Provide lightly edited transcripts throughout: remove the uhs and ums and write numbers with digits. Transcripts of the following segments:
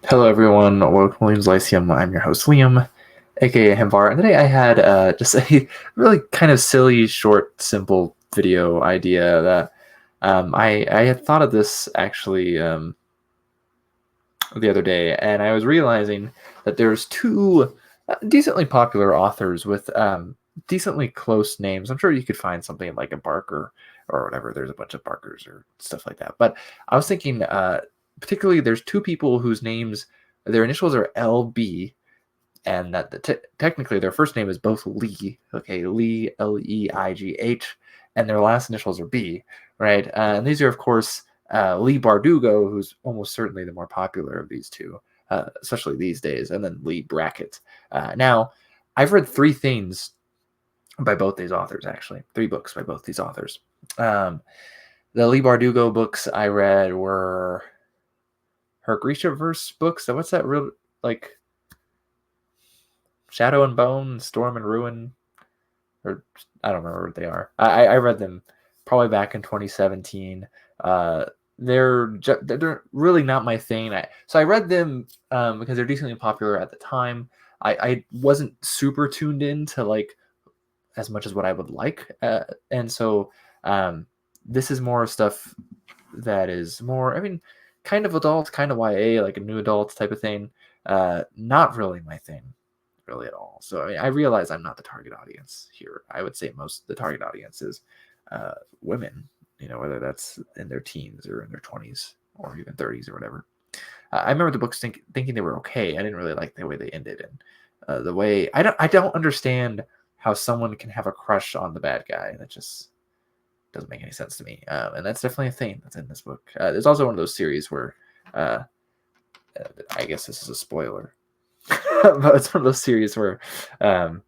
Hello, everyone. Welcome to Liam's Lyceum. I'm your host, Liam, aka Himvar. And today I had just a really kind of silly, short, simple video idea that I had thought of this actually the other day, and I was realizing that there's two decently popular authors with decently close names. I'm sure you could find something like a Barker or whatever. There's a bunch of Barkers or stuff like that. But I was thinking, particularly, there's two people whose names, their initials are LB, and that technically their first name is both Leigh. Okay, Leigh, Leigh, and their last initials are B, right? And these are, of course, Leigh Bardugo, who's almost certainly the more popular of these two, especially these days, and then Leigh Brackett. Now, I've read three things by both these authors, actually, three books by both these authors. Um, the Leigh Bardugo books I read were her Grisha-verse books. So what's that real, like, Shadow and Bone, Storm and Ruin, or I don't remember what they are. I read them probably back in 2017. They're really not my thing. So I read them because they're decently popular at the time. I wasn't super tuned in to like as much as what I would like, and so this is more stuff that is more. I mean, kind of adult, kind of YA, like a new adult type of thing. Not really my thing really at all. So I mean, I realize I'm not the target audience here. I would say most the target audience is women, whether that's in their teens or in their 20s or even 30s or whatever. I remember the books thinking they were okay. I didn't really like the way they ended, and the way I don't understand how someone can have a crush on the bad guy. That just doesn't make any sense to me. And that's definitely a thing that's in this book. There's also one of those series where uh, I guess this is a spoiler, but it's one of those series where um,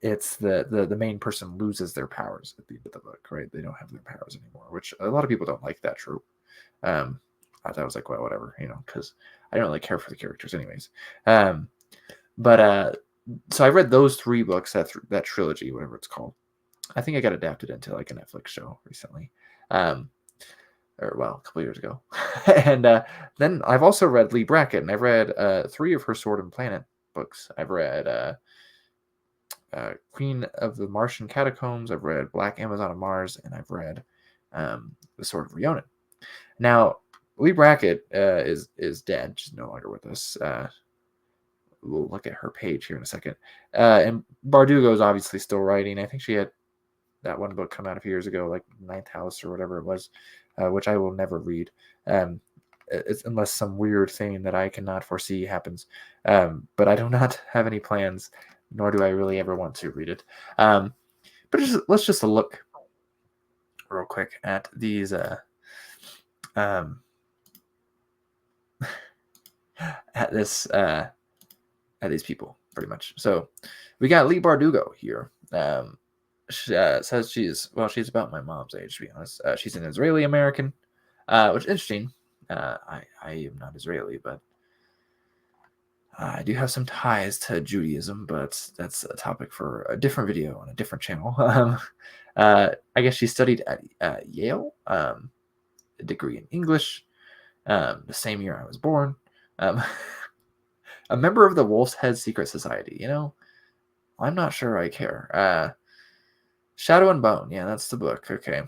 it's the main person loses their powers at the end of the book, right? They don't have their powers anymore, which a lot of people don't like that trope. Um, I thought I was like, well, whatever, because I don't really care for the characters, anyways. But so I read those three books, that trilogy, whatever it's called. I think I got adapted into like a Netflix show recently. Um, or well, a couple years ago. And then I've also read Leigh Brackett, and I've read three of her Sword and Planet books. I've read Queen of the Martian Catacombs. I've read Black Amazon of Mars, and I've read The Sword of Rionin. Now, Leigh Brackett is dead. She's no longer with us. We'll look at her page here in a second. And Bardugo is obviously still writing. I think she had that one book come out a few years ago, like Ninth House or whatever it was, which I will never read. Unless some weird thing that I cannot foresee happens. But I do not have any plans, nor do I really ever want to read it. But let's just look real quick at these um, at this at these people pretty much. So we got Leigh Bardugo here. She says she's about my mom's age, to be honest. She's an Israeli American, which is interesting. I am not Israeli, but I do have some ties to Judaism, but that's a topic for a different video on a different channel. I guess she studied at Yale, a degree in English, the same year I was born. Um, a member of the Wolf's Head Secret Society. I'm not sure I care. Shadow and Bone. Yeah, that's the book. Okay.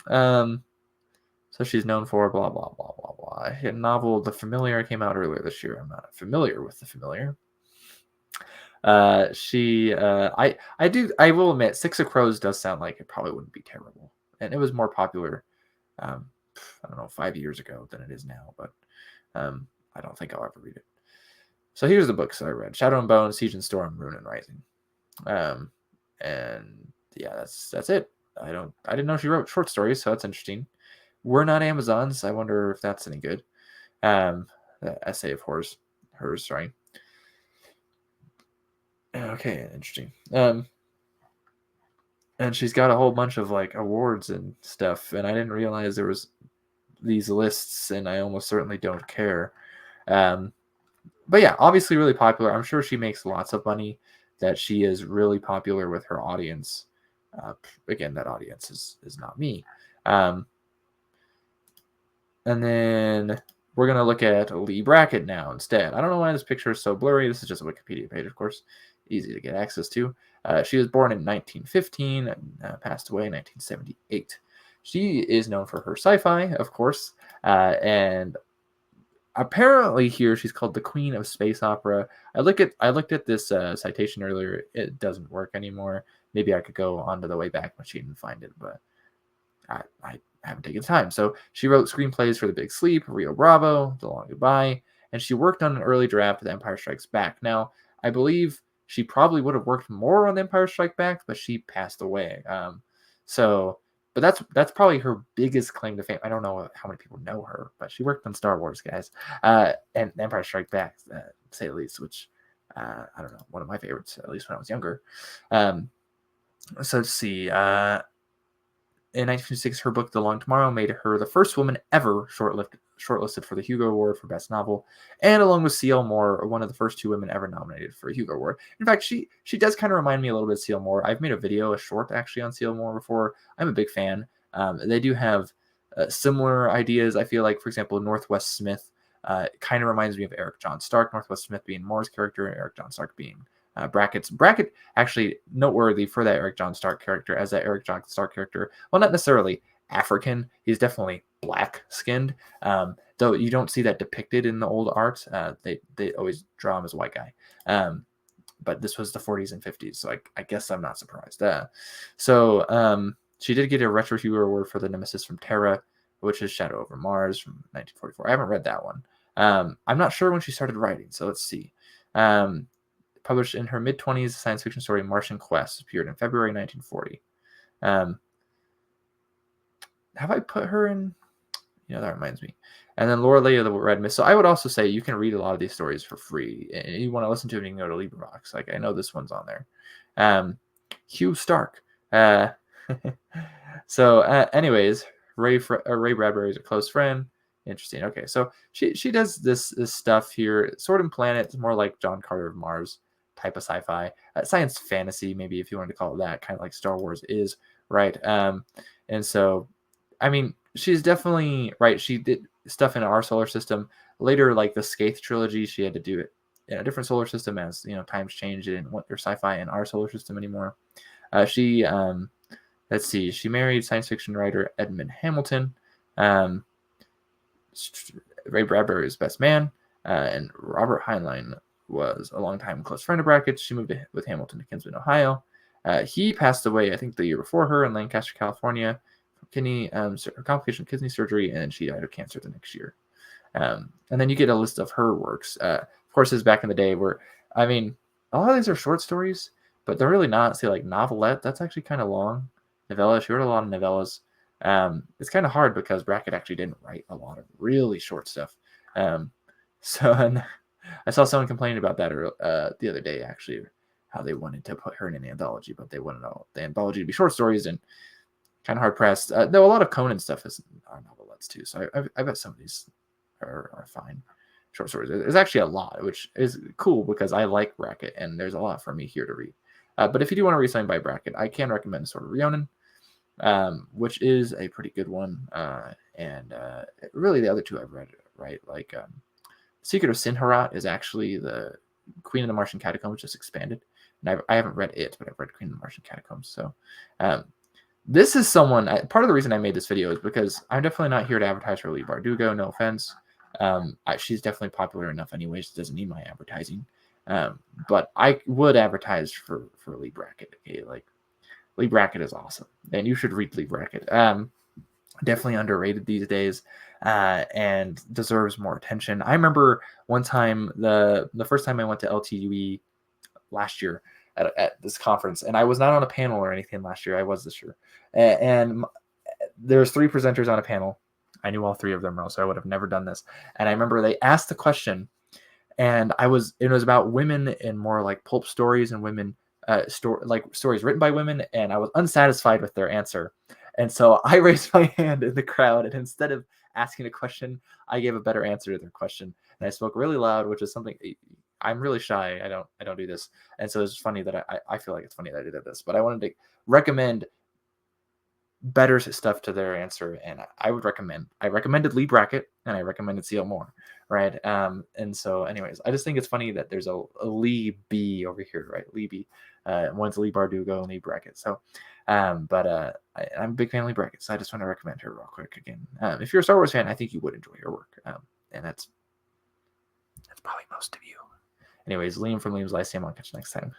So she's known for blah blah blah blah blah. A novel, The Familiar, came out earlier this year. I'm not familiar with The Familiar. I will admit, Six of Crows does sound like it probably wouldn't be terrible, and it was more popular. Um, I don't know, 5 years ago than it is now, but I don't think I'll ever read it. So here's the books I read: Shadow and Bone, Siege and Storm, Ruin and Rising. And yeah, that's it. I didn't know she wrote short stories, so that's interesting. We're not Amazons. I wonder if that's any good. The essay of hers, sorry. Okay, interesting. And she's got a whole bunch of like awards and stuff, and I didn't realize there was these lists, and I almost certainly don't care. But yeah, obviously really popular. I'm sure she makes lots of money. That she is really popular with her audience. Again, that audience is not me. And then we're going to look at Leigh Brackett now instead. I don't know why this picture is so blurry. This is just a Wikipedia page, of course. Easy to get access to. She was born in 1915 and passed away in 1978. She is known for her sci-fi, of course, and apparently here she's called the Queen of Space Opera. I looked at this citation earlier. It doesn't work anymore. Maybe I could go onto the Wayback Machine and find it, but I haven't taken the time. So she wrote screenplays for The Big Sleep, Rio Bravo, The Long Goodbye, and she worked on an early draft of The Empire Strikes Back. Now, I believe she probably would have worked more on The Empire Strikes Back, but she passed away. But that's probably her biggest claim to fame. I don't know how many people know her, but she worked on Star Wars, guys, and Empire Strikes Back, to say the least, which I don't know, one of my favorites, at least when I was younger. So let's see. In 1956, her book *The Long Tomorrow* made her the first woman ever shortlisted for the Hugo Award for Best Novel, and along with C.L. Moore, one of the first two women ever nominated for a Hugo Award. In fact, she does kind of remind me a little bit of C.L. Moore. I've made a short actually on C.L. Moore before. I'm a big fan. They do have similar ideas. I feel like, for example, Northwest Smith kind of reminds me of Eric John Stark. Northwest Smith being Moore's character, and Eric John Stark being Brackett actually noteworthy for that Eric John Stark character, as that Eric John Stark character, well, not necessarily African, he's definitely black skinned, though you don't see that depicted in the old art. They always draw him as a white guy, but this was the 40s and 50s, so I guess I'm not surprised. She did get a Retro Hugo Award for The Nemesis from Terra, which is Shadow over Mars from 1944. I haven't read that one. I'm not sure when she started writing, so let's see. Published in her mid-20s, science fiction story Martian Quest appeared in February 1940. Have I put her in? Yeah, that reminds me. And then Laura Leigh of the Red Mist. So I would also say you can read a lot of these stories for free. And you want to listen to it, you can go to LibriVox. Like, I know this one's on there. Hugh Stark. Anyways, Ray Bradbury is a close friend. Interesting. Okay, so she does this stuff here. Sword and Planet is more like John Carter of Mars type of sci-fi, science fantasy, maybe, if you wanted to call it that, kind of like Star Wars is, right? And so, I mean, she's definitely right. She did stuff in our solar system later, like the Skaith trilogy. She had to do it in a different solar system as times changed. It didn't want their sci-fi in our solar system anymore. Let's see. She married science fiction writer Edmund Hamilton. Ray Bradbury is best man, and Robert Heinlein was a longtime close friend of Brackett. She moved with Hamilton to Kinsman, Ohio. He passed away, I think, the year before her in Lancaster, California, from complication of kidney surgery, and she died of cancer the next year. And then you get a list of her works. Of course, this is back in the day where, I mean, a lot of these are short stories, but they're really not. Say, like Novelette, that's actually kind of long. Novella, she wrote a lot of novellas. It's kind of hard because Brackett actually didn't write a lot of really short stuff. And I saw someone complaining about that the other day, actually, how they wanted to put her in an anthology, but they wanted the anthology to be short stories, and kind of hard pressed. Though a lot of Conan stuff are novelettes too, so I bet some of these are fine short stories. There's actually a lot, which is cool because I like Brackett, and there's a lot for me here to read. But if you do want to read something by Brackett, I can recommend Sword of Rionen, which is a pretty good one. And really the other two I've read, right? Like Secret of Sinharat is actually the Queen of the Martian Catacombs, just expanded. And I haven't read it, but I've read Queen of the Martian Catacombs. So this is someone, part of the reason I made this video is because I'm definitely not here to advertise for Leigh Bardugo, no offense. She's definitely popular enough anyways, it doesn't need my advertising. But I would advertise for Leigh Brackett. Okay? Like, Leigh Brackett is awesome, and you should read Leigh Brackett. Definitely underrated these days, and deserves more attention. I remember one time, the first time I went to LTUE last year at this conference, and I was not on a panel or anything last year. I was this year, and there's 3 presenters on a panel. I knew all 3 of them, or else I would have never done this. And I remember they asked the question, and it was about women and more like pulp stories and women. Stories written by women, and I was unsatisfied with their answer, and so I raised my hand in the crowd, and instead of asking a question, I gave a better answer to their question, and I spoke really loud, which is something I'm really shy. I don't do this, and so it's funny that I feel like it's funny that I did this, but I wanted to recommend better stuff to their answer, and I recommended Leigh Brackett, and I recommended CL Moore, right? And so, anyways, I just think it's funny that there's a Leigh B over here, right? Leigh B, one's Leigh Bardugo and Leigh Brackett. So, I'm a big fan of Leigh Brackett, so I just want to recommend her real quick again. If you're a Star Wars fan, I think you would enjoy her work, and that's probably most of you. Anyways, Liam from Liam's Lyceum. I'll catch you next time.